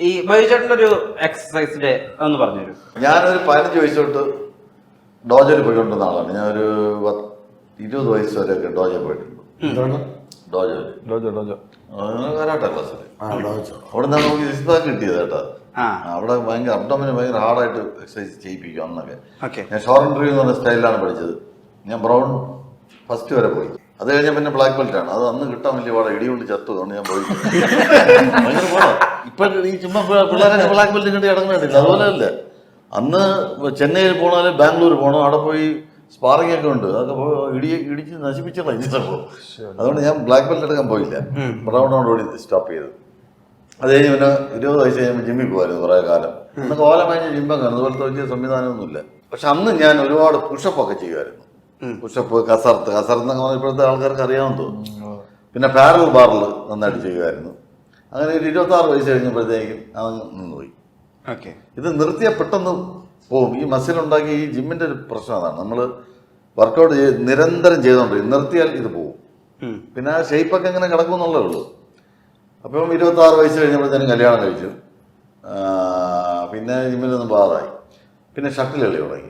ഈ ബൈചേട്ടൻ്റെ ഒരു എക്സസൈസിന്റെ ഒന്ന് പറഞ്ഞു തരും. ഞാനൊരു 15 വയസ്സ് തൊട്ട് ഡോജയിൽ പോയിക്കൊണ്ടിരുന്ന ആളാണ്. ഞാനൊരു 20 വയസ്സ് വരെയൊക്കെ ഡോജയിൽ പോയിട്ടുണ്ട്. കരാട്ടെ ക്ലാസ്സിൽ അവിടെ നിന്നാണ് നമുക്ക് ഇസ്ബാക്ക് കിട്ടിയത് കേട്ടോ. അവിടെ ഭയങ്കര അബ്ഡോമിന് ഭയങ്കര ഹാർഡായിട്ട് എക്സസൈസ് ചെയ്യിപ്പിക്കും അന്നൊക്കെ. ഞാൻ ഷോർട്ട് ഡ്രീവ് എന്ന് പറഞ്ഞ സ്റ്റൈലിലാണ് പഠിച്ചത്. ഞാൻ ബ്രൗൺ ഫസ്റ്റ് വരെ പോയി. അത് കഴിഞ്ഞാൽ പിന്നെ ബ്ലാക്ക് ബെൽറ്റ് ആണ്. അത് അന്ന് കിട്ടാൻ വലിയ പാടാ, ഇടികൊണ്ട് ചത്തു. അതുകൊണ്ട് ഞാൻ പോയി. ഭയങ്കര പാടാ. ഇപ്പൊ ഈ ചുമ്മാ പിള്ളേരെ ബ്ലാക്ക് ബെൽറ്റ് കിട്ടി ഇടങ്ങുന്നില്ല. അതുപോലെ അല്ലേ അന്ന് ചെന്നൈയിൽ പോകണോ ബാംഗ്ലൂർ പോകണോ, അവിടെ പോയി സ്പാറിംഗ് ഒക്കെ ഉണ്ട്. അതൊക്കെ ഇടിച്ച് നശിപ്പിച്ചുള്ള സംഭവം. അതുകൊണ്ട് ഞാൻ ബ്ലാക്ക് ബെൽറ്റ് എടുക്കാൻ പോയില്ല. ബ്രൗണോട് ഓടി സ്റ്റോപ്പ് ചെയ്തു. അത് കഴിഞ്ഞ് പിന്നെ 20 വയസ്സ് കഴിയുമ്പോൾ ജിമ്മിൽ പോകുമായിരുന്നു കുറേ കാലം. അന്ന് കോലമഞ്ഞ ജിമ്മൊക്കെ അതുപോലത്തെ വലിയ സംവിധാനമൊന്നുമില്ല. പക്ഷെ അന്ന് ഞാൻ ഒരുപാട് പുഷപ്പൊക്കെ ചെയ്യുമായിരുന്നു. പുഷപ്പ്, കസർത്ത് എന്നൊക്കെ പറഞ്ഞാൽ ഇപ്പോഴത്തെ ആൾക്കാർക്ക് അറിയാമെന്ന് തോന്നുന്നു. പിന്നെ പാരൽ ബാറിൽ നന്നായിട്ട് ചെയ്യുമായിരുന്നു. അങ്ങനെ ഒരു 26 വയസ്സ് കഴിഞ്ഞപ്പോഴത്തേക്കും അത് നിന്നുപോയി. ഇത് നിർത്തിയാൽ പെട്ടെന്ന് പോകും. ഈ മസിലുണ്ടാക്കി ഈ ജിമ്മിൻ്റെ ഒരു പ്രശ്നം അതാണ്. നമ്മൾ വർക്കൗട്ട് നിരന്തരം ചെയ്തുകൊണ്ടിരിക്കും. നിർത്തിയാൽ ഇത് പോകും. പിന്നെ ആ ഷേപ്പൊക്കെ എങ്ങനെ കിടക്കും എന്നുള്ളതേ ഉള്ളൂ. അപ്പം 26 വയസ്സ് കഴിഞ്ഞപ്പോഴത്തേനും കല്യാണം കഴിച്ചു. പിന്നെ ജിമ്മിലൊന്നും പാടായി. പിന്നെ ഷട്ടിൽ കളി തുടങ്ങി.